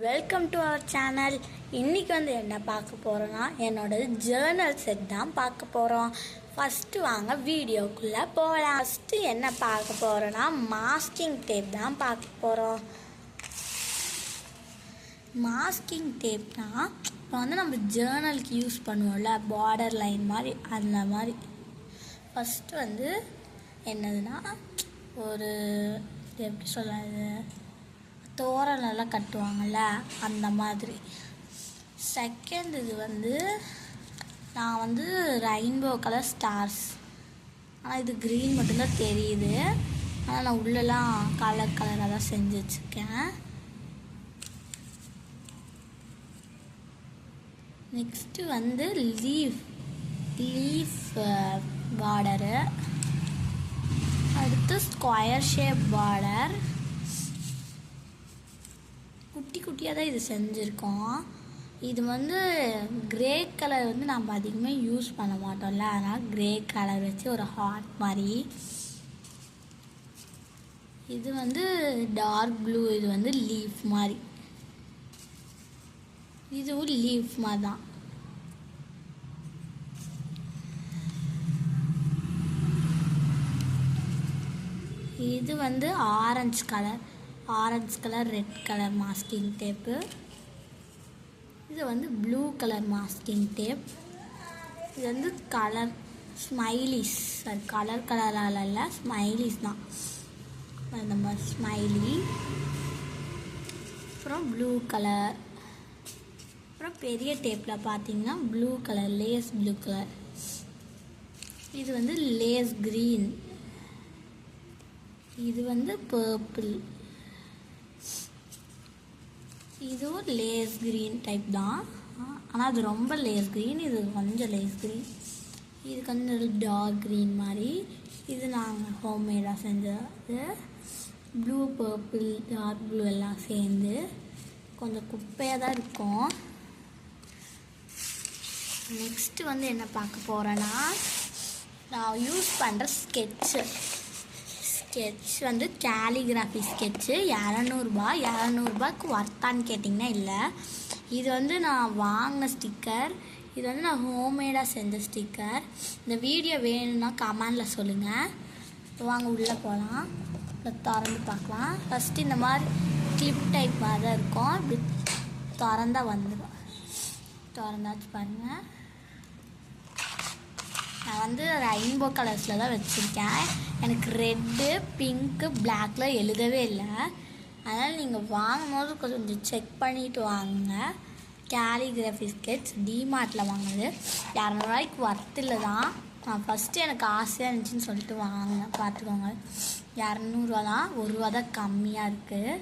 Welcome to our channel. இன்றைக்கி என்ன பார்க்க போகிறோன்னா என்னோட ஜேர்னல் செட் தான் பார்க்க போகிறோம். ஃபஸ்ட்டு வாங்க வீடியோக்குள்ளே போகலாம். ஃபஸ்ட்டு என்ன பார்க்க போகிறோன்னா மாஸ்கிங் டேப் தான் பார்க்க போகிறோம். மாஸ்கிங் டேப்னால் இப்போ நம்ம ஜேர்னலுக்கு யூஸ் பண்ணுவோம்ல, பார்டர் லைன் மாதிரி, அந்த மாதிரி. ஃபஸ்ட்டு என்னதுன்னா ஒரு எப்படி சொல்கிறது, தோரணெல்லாம் கட்டுவாங்கள்ல, அந்த மாதிரி. செகண்ட் இது நான் ரெயின்போ கலர் ஸ்டார்ஸ், ஆனால் இது க்ரீன் மட்டும்தான் தெரியுது. ஆனால் நான் உள்ளெல்லாம் கலர் கலராக தான் செஞ்சு வச்சுருக்கேன். நெக்ஸ்ட்டு லீஃப் பார்டரு, அடுத்து ஸ்கொயர் ஷேப் பார்டர். குட்டி குட்டியாக தான் இது செஞ்சுருக்கோம். இது கிரே கலர் நம்ம அதிகமாக யூஸ் பண்ண மாட்டோம்ல, அதனால் கிரே கலர் வச்சு ஒரு ஹார்ட் மாதிரி. இது டார்க் ப்ளூ, இது லீஃப் மாதிரி, இதுவும் லீஃப் மாதிரி தான். இது orange colour red colour masking tape. இது ப்ளூ கலர் மாஸ்கிங் டேப். இது கலர் ஸ்மைலிஸ், அது கலரால் இல்லை, ஸ்மைலிஸ் தான். அந்த மாதிரி ஸ்மைலி. அப்புறம் ப்ளூ கலர். அப்புறம் பெரிய டேப்பில் பார்த்தீங்கன்னா blue colour, lace blue colour. இது லேஸ் க்ரீன். இது பர்பிள். இதுவும் லேஸ் க்ரீன் டைப் தான், ஆனால் அது ரொம்ப லேஸ் க்ரீன், இது கொஞ்சம் லேஸ் க்ரீன். இது கொஞ்சம் டார்க் க்ரீன் மாதிரி. இது நாங்கள் ஹோம்மேடாக செஞ்சது. ப்ளூ, பர்பிள், டார்க் ப்ளூ எல்லாம் சேர்ந்து கொஞ்சம் குப்பையாக தான் இருக்கும். நெக்ஸ்ட்டு என்ன பார்க்க போகிறேன்னா, நான் யூஸ் பண்ணுற ஸ்கெட்சு கேலிகிராஃபி ஸ்கெட்சு. 200 ஒர்த்தான்னு கேட்டிங்கன்னா இல்லை. இது நான் வாங்கின ஸ்டிக்கர். இது நான் ஹோம்மேடாக செஞ்ச ஸ்டிக்கர். இந்த வீடியோ வேணும்னா கமெண்டில் சொல்லுங்கள். வாங்க உள்ளே போகலாம். இதை திறந்து பார்க்கலாம். ஃபஸ்ட்டு இந்த மாதிரி கிளிப் டைப் மாதிரி தான் இருக்கும். இப்படி திறந்தா வந்துடும். திறந்தாச்சு பாருங்கள். நான் ரெயின்போ கலர்ஸில் தான் வச்சுருக்கேன். எனக்கு ரெட்டு, பிங்க்கு, பிளாக்கில் எழுதவே இல்லை. அதனால் நீங்கள் வாங்கும்போது கொஞ்சம் செக் பண்ணிவிட்டு வாங்குங்க. கேலிகிராஃபி ஸ்கெட்ச் டிமார்ட்டில் வாங்கினது. 200 ஒர்த்தில் தான். நான் ஃபஸ்ட்டு எனக்கு ஆசையாக இருந்துச்சுன்னு சொல்லிட்டு வாங்கினேன். பார்த்துக்கோங்க, 200 தான், ₹1 தான் கம்மியாக இருக்குது.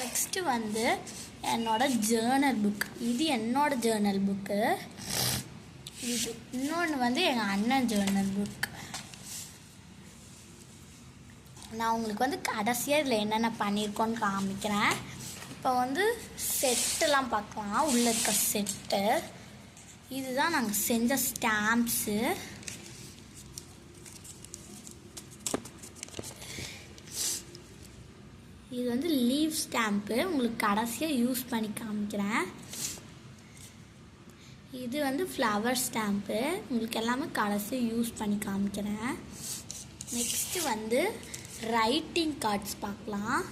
நெக்ஸ்ட்டு என்னோடய ஜேர்னல் புக். இது என்னோடய ஜேர்னல் புக்கு. இது இன்னொன்று எங்கள் அண்ணன் ஜேர்னல் புக். நான் உங்களுக்கு கடைசியாக இதில் என்னென்ன பண்ணியிருக்கோன்னு காமிக்கிறேன். இப்போ செட்டெல்லாம் பார்க்கலாம். உள்ளே இருக்க செட்டு இதுதான் நாங்கள் செஞ்ச ஸ்டாம்ப்ஸு. இது லீவ் ஸ்டாம்ப்பு. உங்களுக்கு கடைசியாக யூஸ் பண்ணி காமிக்கிறேன். இது ஃப்ளவர் ஸ்டாம்ப்பு. உங்களுக்கு எல்லாமே கடைசியாக யூஸ் பண்ணி காமிக்கிறேன். நெக்ஸ்ட்டு ரைட்டிங் கார்ட்ஸ் பார்க்கலாம்.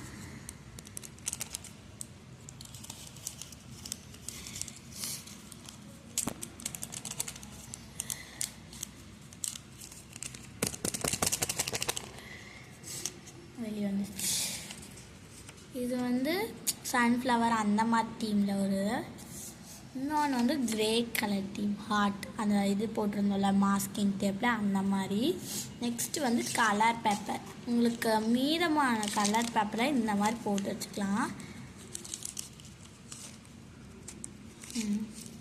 வெளியே வந்துச்சு. இது சன்ஃப்ளவர் அந்த மாதிரி தீமில் ஒரு. இன்னொன்று கிரே கலர் டீம் ஹார்ட், அந்த இது போட்டிருந்தோம்ல மாஸ்கிங் டேப்பில், அந்த மாதிரி. Next colour paper. உங்களுக்கு மீதமான கலர் பேப்பரை இந்த மாதிரி போட்டு வச்சுக்கலாம்.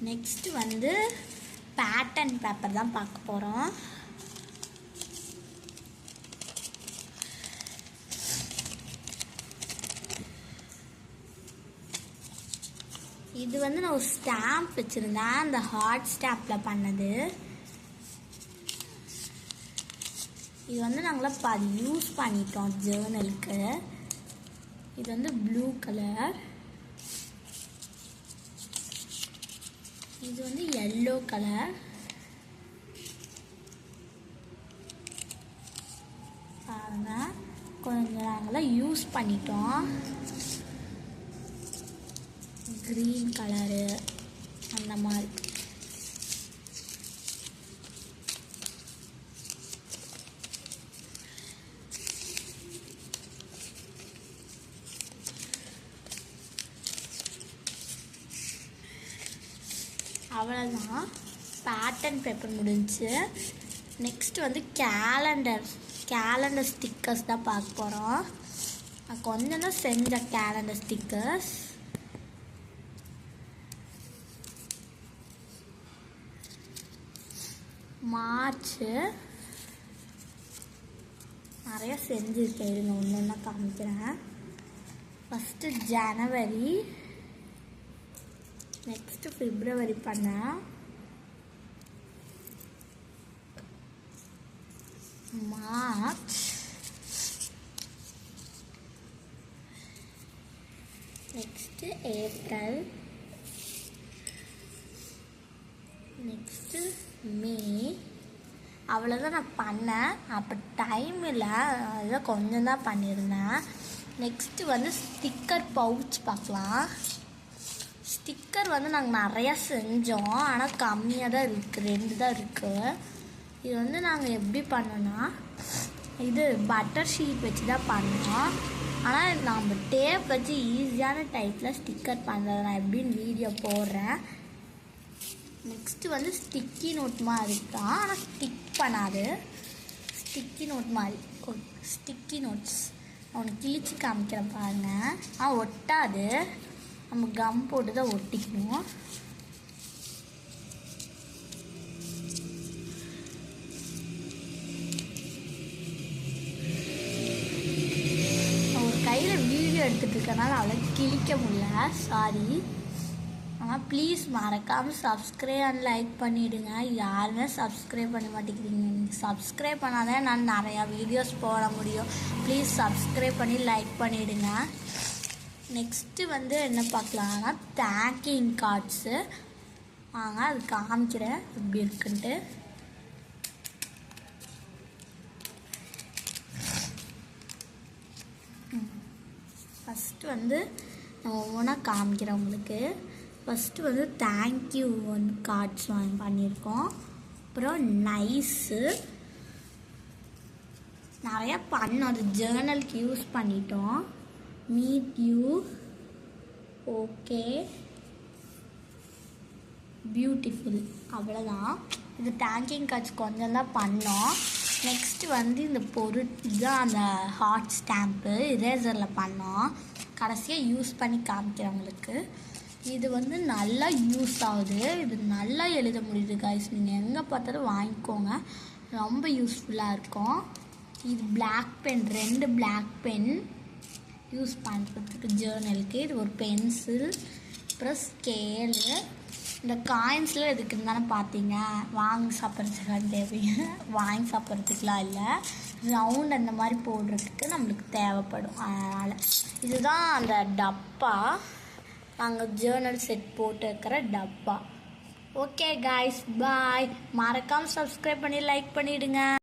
நெக்ஸ்ட்டு பேட்டர்ன் பேப்பர் தான் பார்க்க போகிறோம். இது நான் ஒரு ஸ்டாம்ப் வச்சுருந்தேன், அந்த ஹார்ட் ஸ்டாம்பில் பண்ணது. இது நாங்களாம் யூஸ் பண்ணிட்டோம் ஜேர்னலுக்கு. இது ப்ளூ கலர். இது வந்து எல்லோ கலர். பாருங்க, கொஞ்சம் நாங்களாம் யூஸ் பண்ணிட்டோம். க்ரீன் கலரு அந்த மாதிரி. அவ்வளோதான், பேட்டர்ன் பேப்பர் முடிஞ்சு. நெக்ஸ்ட் வந்து கேலண்டர் ஸ்டிக்கர்ஸ் தான் பார்க்க போகிறோம். நான் கொஞ்சம் தான் செஞ்ச கேலண்டர் ஸ்டிக்கர்ஸ். மார்ச்சு நிறைய செஞ்சுருக்கேன், இருங்க ஒன்று ஒன்றா காமிக்கிறேன். ஃபஸ்ட்டு ஜனவரி, நெக்ஸ்ட்டு பிப்ரவரி பண்ணேன், மார்ச், நெக்ஸ்ட்டு ஏப்ரல், நெக்ஸ்ட்டு மே. அவ்வளோதான் நான் பண்ணேன். அப்போ டைம் இல்லை, அதில் கொஞ்சம் தான் பண்ணியிருந்தேன். நெக்ஸ்ட்டு வந்து ஸ்டிக்கர் பவுச் பார்க்கலாம். ஸ்டிக்கர் வந்து நாங்கள் நிறையா செஞ்சோம், ஆனால் கம்மியாக தான் இருக்குது, 2 தான் இருக்குது. இது வந்து நாங்கள் எப்படி பண்ணோன்னா, இது பட்டர் ஷீட் வச்சு தான் பண்ணோம். ஆனால் நம்ம டேப் வச்சு ஈஸியான டைப்பில் ஸ்டிக்கர் பண்ணுறது நான் எப்படின்னு வீடியோ போடுறேன். நெக்ஸ்ட்டு வந்து ஸ்டிக்கி நோட் மாதிரி தான், ஆனால் ஸ்டிக் பண்ணாது. ஸ்டிக்கி நோட் மாதிரி ஸ்டிக்கி நோட்ஸ் அவனை கிழிச்சு காமிக்கிறேன் பாருங்கள். ஒட்டாது, நம்ம கம் போட்டு தான் ஒட்டிக்கணும். ஒரு கையில் வீடியோ எடுத்துகிட்டு இருக்கனால அவளை கிழிக்க முடியல, சாரி. ஆனால் ப்ளீஸ் மறக்காமல் சப்ஸ்கிரைப் அண்ட் லைக் பண்ணிவிடுங்க. யாருமே சப்ஸ்கிரைப் பண்ண மாட்டேங்கிறீங்க. நீங்கள் சப்ஸ்கிரைப் பண்ணாதான் நான் நிறையா வீடியோஸ் போட முடியும். ப்ளீஸ் சப்ஸ்கிரைப் பண்ணி லைக் பண்ணிவிடுங்க. நெக்ஸ்ட்டு வந்து என்ன பார்க்கலான்னா, தேங்கிங் கார்ட்ஸு. வாங்க அது காமிக்கிறேன் எப்படி இருக்குன்ட்டு. ஃபஸ்ட்டு வந்து நான் ஒவ்வொன்றா காமிக்கிறேன் உங்களுக்கு. ஃபஸ்ட்டு வந்து தேங்க்யூ வந்து கார்ட்ஸ் பண்ணியிருக்கோம். அப்புறம் நைஸு நிறையா பண்ணோம், அது ஜேர்னலுக்கு யூஸ் பண்ணிட்டோம். Meet you, okay, beautiful. அவ்வளோதான். இது தேங்கிங் கார்ட்ஸ் கொஞ்சம் தான் பண்ணோம். நெக்ஸ்ட்டு வந்து இந்த பொருள் இதுதான் அந்த ஹார்ட் ஸ்டாம்ப்பு, இரேசரில் பண்ணோம். கடைசியாக யூஸ் பண்ணி காமிக்கிறேன் உங்களுக்கு. இது வந்து நல்லா யூஸ் ஆகுது, இது நல்லா எழுத முடியுது கைஸ். நீங்கள் எங்கே பார்த்தாலும் வாங்கிக்கோங்க, ரொம்ப யூஸ்ஃபுல்லாக இருக்கும். இது black pen, 2 black pen use பண்ணுறதுக்கு ஜேர்னலுக்கு. இது ஒரு பென்சில், அப்புறம் ஸ்கேலு. இந்த காயின்ஸ்லாம் எதுக்குன்னு தானே பார்த்தீங்க, வாங்கி சாப்பிட்றதுக்காக தேவைங்க. வாங்கி சாப்பிட்றதுக்குலாம் இல்லை, ரவுண்ட் அந்த மாதிரி போடுறதுக்கு நம்மளுக்கு தேவைப்படும். அதனால் இதுதான் அந்த டப்பா, நாங்கள் ஜேர்னல் செட் போட்டு இருக்கிற டப்பா. ஓகே காய்ஸ், பாய். மறக்காமல் சப்ஸ்கிரைப் பண்ணி லைக் பண்ணிவிடுங்க.